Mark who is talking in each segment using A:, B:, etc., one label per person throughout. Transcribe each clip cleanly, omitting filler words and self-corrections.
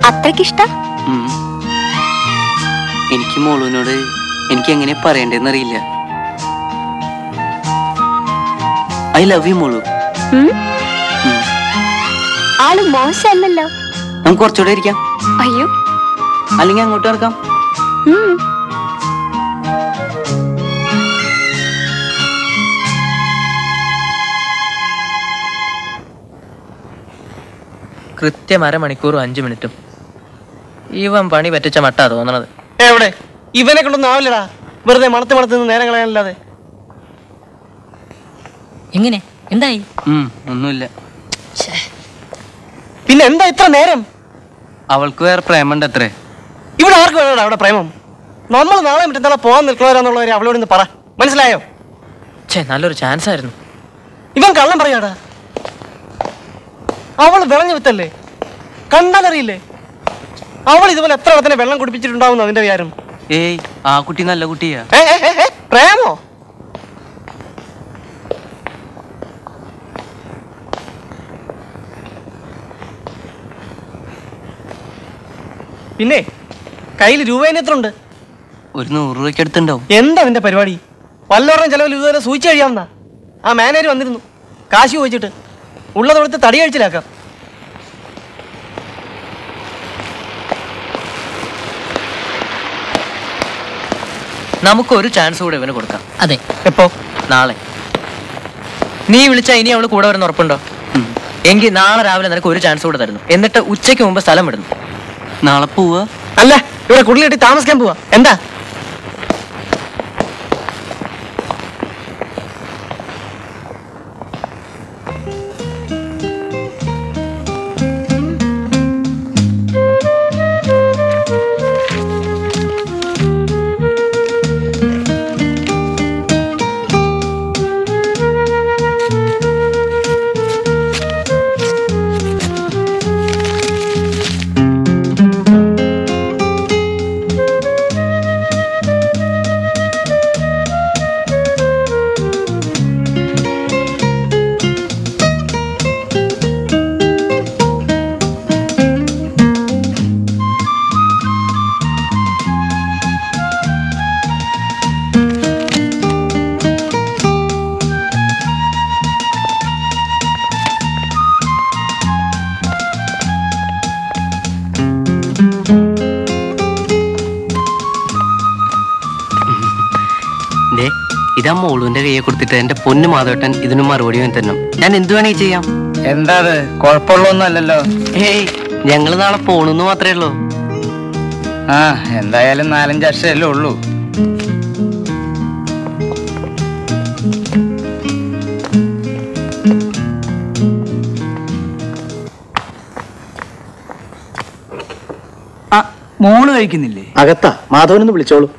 A: അത്രക്കിഷ്ട?
B: എനിക്ക് മോളുവിനോട് എനിക്ക് എങ്ങനെ പറയണ്ടെന്നറിയില്ല. ഐ ലവ് യു മോളു.
A: ആള് മോശമല്ലല്ലോ.
B: നമുക്ക് കുറച്ചുകൂടെ ഇരിക്കാം.
A: അയ്യോ,
B: അല്ലെങ്കിൽ അങ്ങോട്ട് ഇറക്കാം.
C: കൃത്യം അരമണിക്കൂറും 5 മിനിറ്റും. ഇവൻ പണി പറ്റിച്ച മട്ടാ തോന്നണത്.
D: എവിടെ ഇവനെ കൊണ്ടൊന്നും ആവില്ലടാ. വെറുതെ മണത്ത് നേരം കളയാനല്ലാതെ.
C: എങ്ങനെ എന്തായി?
B: ഒന്നുമില്ല.
D: പിന്നെ എന്താ ഇത്ര നേരം?
B: അവൾക്ക് വേറെ പ്രേമുണ്ട് അത്രേ.
D: ഇവിടെ ആർക്ക് വേണോടാ അവിടെ പ്രേമം? നമ്മൾ നാളെ മറ്റന്നാളെ പോകാൻ നിൽക്കുന്നവരാന്നുള്ളവരെ അവളോട് ഇന്ന് പറ. മനസ്സിലായോ?
C: നല്ലൊരു ചാൻസ് ആയിരുന്നു.
D: ഇവൻ കള്ളം പറയാടാ. അവൾ വിളഞ്ഞു വിത്തല്ലേ, കണ്ടാലറിയില്ലേ? അവൾ ഇതുപോലെ എത്ര ഇടത്തിനെ വെള്ളം കുടിപ്പിച്ചിട്ടുണ്ടാവും അതിന്റെ വിചാരം?
B: ഏയ്, ആ കുട്ടി നല്ല കുട്ടിയാ.
D: പ്രേമോ? പിന്നെ കയ്യിൽ രൂപേനെ എത്ര ഉണ്ട്?
B: ഒരു 100 രൂപയ്ക്ക് അടുത്തുണ്ടാവും.
D: എന്താ നിന്റെ പരിപാടി? വല്ലവരുടെയും ചെലവിൽ ഇതുവരെ സൂചിച്ച് കഴിയാവുന്ന ആ മാനേജർ വന്നിരുന്നു. കാശ് ചോദിച്ചിട്ട് ഉള്ളതൊടുത്ത് തടി കഴിച്ചിലാക്കാം.
C: നമുക്കൊരു ചാൻസ് കൂടെ ഇവന് കൊടുക്കാം.
E: അതെ.
D: എപ്പോ?
C: നാളെ. നീ വിളിച്ചാ ഇനി അവള് കൂടെ വരുന്ന ഉറപ്പുണ്ടോ? എങ്കിൽ നാളെ രാവിലെ നിനക്ക് ഒരു ചാൻസ് കൂടെ തരുന്നു. എന്നിട്ട് ഉച്ചയ്ക്ക് മുമ്പ് സ്ഥലം വിടുന്നു.
B: നാളെ പോവാ?
D: അല്ല, ഇവിടെ കുടിലിട്ട് താമസിക്കാൻ പോവാ. എന്താ?
B: ഇതാ മോളുവിന്റെ കയ്യെ കൊടുത്തിട്ട് എന്റെ പൊന്നു മാധവട്ടൻ ഇതിന് മറുപടി തരണം. ഞാൻ എന്ത് വേണമെങ്കിൽ ചെയ്യാം.
F: എന്താ അത്? കുഴപ്പമുള്ളൊന്നും അല്ലല്ലോ.
B: ഏയ്, ഞങ്ങള് നാളെ പോണെന്ന് മാത്രമേ ഉള്ളൂ.
F: ആ, എന്തായാലും 4-5 അക്ഷരല്ലേ ഉള്ളൂ. മോള് കഴിക്കുന്നില്ലേ?
D: അകത്താ, മാധവനൊന്ന് വിളിച്ചോളൂ.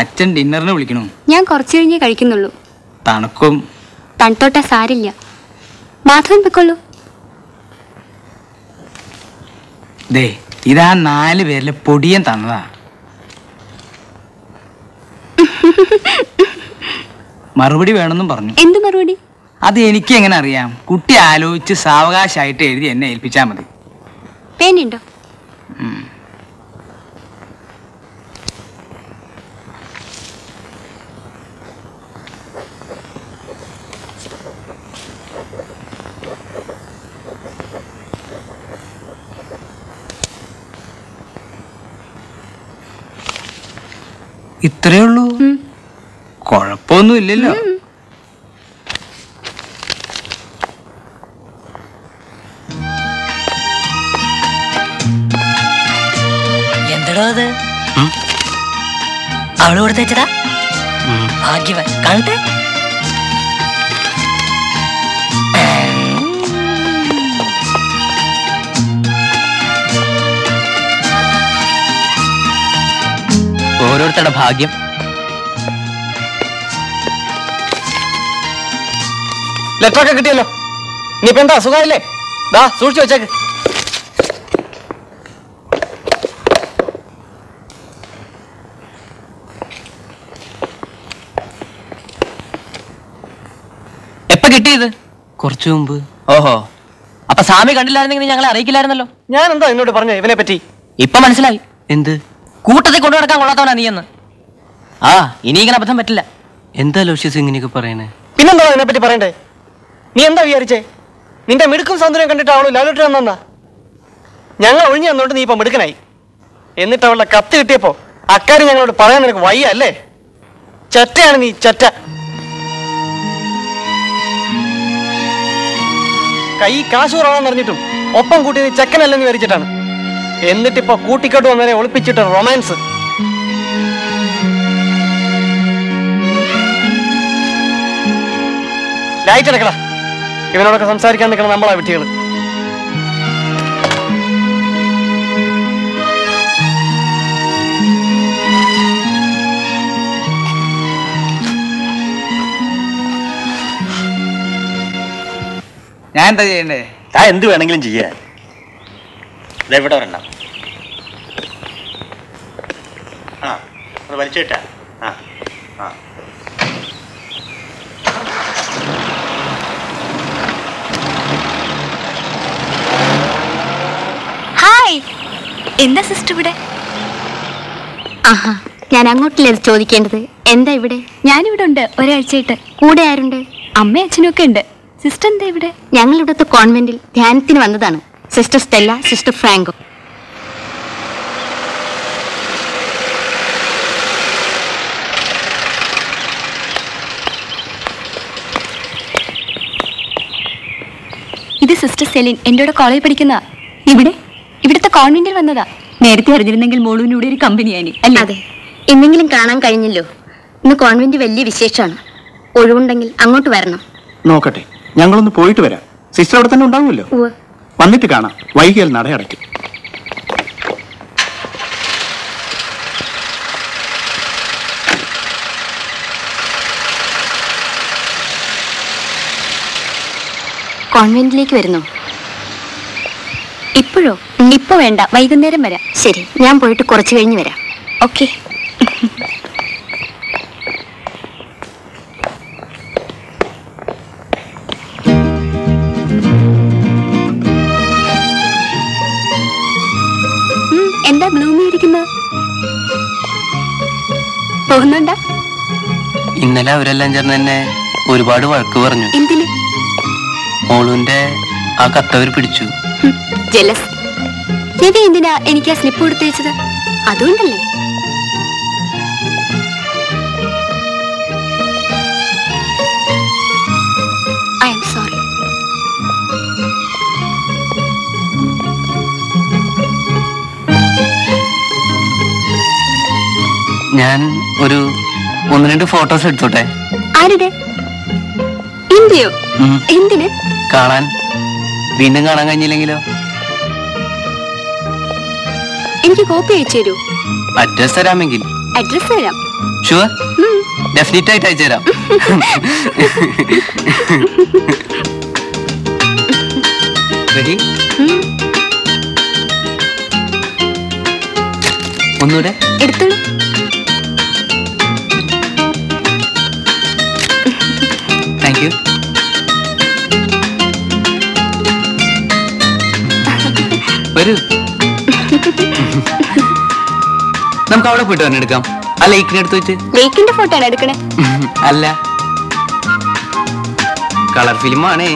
F: അച്ഛൻ ഡിന്നറിന് വിളിക്കണോ?
A: ഞാൻ കുറച്ചു കഴിഞ്ഞേ കഴിക്കുന്നുള്ളൂ.
F: തണുക്കും.
A: തണുത്തോട്ടെ, സാരില്ല. മാധവൻ പൊയ്ക്കൊള്ളൂ.
F: ദേ, ഇതാ 4 പേരിലെ പൊടിയൻ തന്നതാ. മറുപടി വേണമെന്നും പറഞ്ഞു.
A: എന്ത് മറുപടി?
F: അത് എനിക്ക് എങ്ങനെ അറിയാം? കുട്ടി ആലോചിച്ച് സാവകാശമായിട്ട് എഴുതി എന്നെ ഏൽപ്പിച്ചാൽ മതി.
A: പേനുണ്ടോ?
F: ഇത്രേ ഉള്ളൂ? കുഴപ്പമൊന്നും ഇല്ലല്ലോ.
E: എന്തടോ അത്? അവള് കൊടുത്തേച്ചടാ. ഭാഗ്യവൻ. കാണട്ടെ.
C: ഓരോരുത്തരുടെ ഭാഗ്യം.
D: ലെറ്ററൊക്കെ കിട്ടിയല്ലോ. ഇനിയിപ്പോ എന്താ, സുഖമില്ലേ? ദാ സൂക്ഷിച്ചു വെച്ചേക്ക്.
C: ചെയ്ത്?
B: കുറച്ചു മുമ്പ്.
C: ഓഹോ, അപ്പൊ സ്വാമി കണ്ടില്ലായിരുന്നെങ്കിൽ ഞങ്ങളെ അറിയിക്കില്ലായിരുന്നല്ലോ.
D: ഞാൻ എന്താ എന്നോട് പറഞ്ഞ ഇവനെ പറ്റി?
C: ഇപ്പൊ മനസ്സിലായി.
B: എന്ത്?
C: കൂട്ടത്തിൽ കൊണ്ടു നടക്കാൻ കൊള്ളാത്തവനാ നീയെന്ന്. ആ, ഇനി ഇങ്ങനെ അബദ്ധം പറ്റില്ല.
B: എന്താ ലോഷ്യസ് ഇങ്ങനെയൊക്കെ പറയണേ?
D: പിന്നെന്താ ഇതിനെ പറ്റി പറയണ്ടേ? നീ എന്താ വിചാരിച്ചേ? നിന്റെ മിടുക്കും സൗന്ദര്യം കണ്ടിട്ടാവളോ ലാലോട്ട് വന്നാ? ഞങ്ങൾ ഒഴിഞ്ഞു തന്നോണ്ട് നീ ഇപ്പൊ മിടുക്കനായി. എന്നിട്ട് അവളുടെ കത്ത് കിട്ടിയപ്പോ അക്കാര്യം ഞങ്ങളോട് പറയാൻ നിനക്ക് വയ്യ അല്ലേ? ചറ്റയാണ് നീ, ചറ്റ. കൈ കാശൂറാണെന്ന് അറിഞ്ഞിട്ടും ഒപ്പം കൂട്ടി നീ ചെക്കനല്ലെന്ന് വിചാരിച്ചിട്ടാണ്. എന്നിട്ടിപ്പോ കൂട്ടിക്കോട്ട് വന്നവരെ ഒളിപ്പിച്ചിട്ട് റൊമാൻസ്. ലൈറ്റ് അടക്കടാ. ഇവനോടൊക്കെ സംസാരിക്കാൻ നിൽക്കണം നമ്മളാ വിട്ടികള്.
F: ഞാൻ എന്താ ചെയ്യണ്ടേ?
G: ഞാൻ എന്ത് വേണമെങ്കിലും ചെയ്യാൻ. ഇവിടെ വരണം. ആ, അത് വലിച്ചേട്ടാ. ആ ആ
A: ഹായ്, എന്താ സിസ്റ്റർ ഇവിടെ? ആഹാ, ഞാൻ അങ്ങോട്ടില്ലേ ചോദിക്കേണ്ടത്. എന്താ ഇവിടെ? ഞാനിവിടെ ഉണ്ട് ഒരാഴ്ചയായിട്ട്. കൂടെ ആരുണ്ട്? അമ്മയും അച്ഛനും ഒക്കെ ഉണ്ട്. സിസ്റ്റർ എന്താ ഇവിടെ? ഞങ്ങൾ ഇവിടുത്തെ കോൺവെന്റിൽ ധ്യാനത്തിന് വന്നതാണ്. Sister Stella, sister Franco. ഇത് സിസ്റ്റർ സെലിൻ, എൻ്റെ കൂടെ കോളേജിൽ പഠിക്കുന്ന. ഇവിടുത്തെ കോൺവെന്റിൽ വന്നതാ. നേരത്തെ അറിഞ്ഞിരുന്നെങ്കിൽ മോളൂനൂടെ ഒരു കമ്പനിയായി അല്ലേ? അതെ, എന്നെങ്കിലും കാണാൻ കഴിഞ്ഞല്ലോ. ഇന്ന് കോൺവെന്റ് വലിയ വിശേഷമാണ്. ഒഴിവുണ്ടെങ്കിൽ അങ്ങോട്ട് വരണം.
G: നോക്കട്ടെ, ഞങ്ങളൊന്ന് പോയിട്ട് വരാം. സിസ്റ്റർ അവിടെ തന്നെ ഉണ്ടാവുമല്ലോ. വന്നിട്ട് കാണാം. വൈകിയാൽ നടയടയ്ക്കും.
A: കോൺവെന്റിലേക്ക് വരുന്നു. ഇപ്പോഴോ? ഇപ്പൊ വേണ്ട, വൈകുന്നേരം വരാം. ശരി, ഞാൻ പോയിട്ട് കുറച്ച് കഴിഞ്ഞ് വരാം. ഓക്കെ. എന്താ ഗ്ലൂമി ഇരിക്കുന്നത്? പോകുന്നുണ്ടാ?
B: ഇന്നലെ അവരെല്ലാം ചേർന്ന് എന്നെ ഒരുപാട് വഴക്ക് പറഞ്ഞു.
A: എന്തിന്?
B: മോളുവിന്റെ ആ കത്തവർ പിടിച്ചു.
A: ജലസ്. രവി എന്തിനാ എനിക്ക് ആ സ്ലിപ്പ് കൊടുത്തേച്ചത്? അതുകൊണ്ടല്ലേ? I am sorry.
B: ഞാൻ ഒരു 1-2 ഫോട്ടോസ് എടുത്തോട്ടെ?
A: ആരുടെ? ഇന്ത്യയോ? എന്തിന്?
B: കാണാൻ. വീണ്ടും കാണാൻ കഴിഞ്ഞില്ലെങ്കിലോ?
A: എനിക്ക് കോപ്പി അയച്ചു തരൂ.
B: അഡ്രസ് തരാമെങ്കിൽ.
A: അഡ്രസ് തരാം.
B: ഷുവർ? ഡെഫിനറ്റ് ആയിട്ട് അയച്ചു തരാം. റെഡി? ഒന്നുകൂടെ
A: എടുത്തോളൂ.
B: Thank you. വരൂ, നമുക്ക് അവിടെ പോയിട്ട് തന്നെ എടുക്കാം. ആ ലേക്കിനെ എടുത്ത് വെച്ച്.
A: ലേക്കിന്റെ ഫോട്ടോ ആണ് എടുക്കണേ?
B: അല്ല, കളർ ഫിലിമാണേ.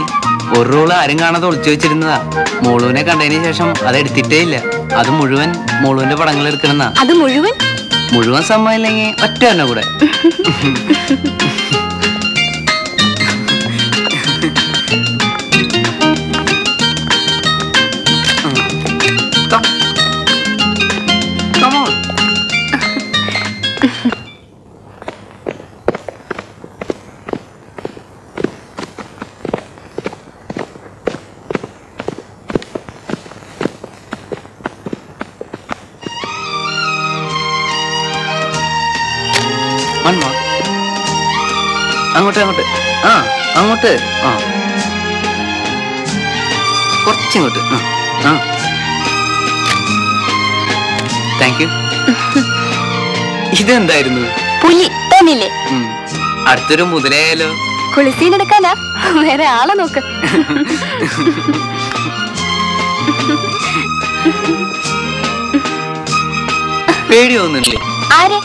B: ഒരു റോള് ആരും കാണാതെ ഒളിച്ചു വെച്ചിരുന്നതാ. മോളുവിനെ കണ്ടതിന് ശേഷം അത് എടുത്തിട്ടേ ഇല്ല. അത് മുഴുവൻ മോളുവിന്റെ പടങ്ങൾ എടുക്കണമെന്നാ.
A: അത് മുഴുവൻ
B: സമ്മതില്ലെങ്കിൽ ഒറ്റ തന്നെ കൂടെ. Come on. One more. അങ്ങോട്ട് ആ അങ്ങോട്ട്. ആ കുറച്ചിങ്ങോട്ട്. ആ താങ്ക് യു. ഇതെന്തായിരുന്നു?
A: പുലി തോന്നില്ലേ?
B: അടുത്തൊരു മുതലായാലോ?
A: കുളിസീനെടുക്കാനാ വേറെ ആളെ നോക്ക്.
B: പേടി തോന്നുന്നില്ലേ?
A: ആരെ?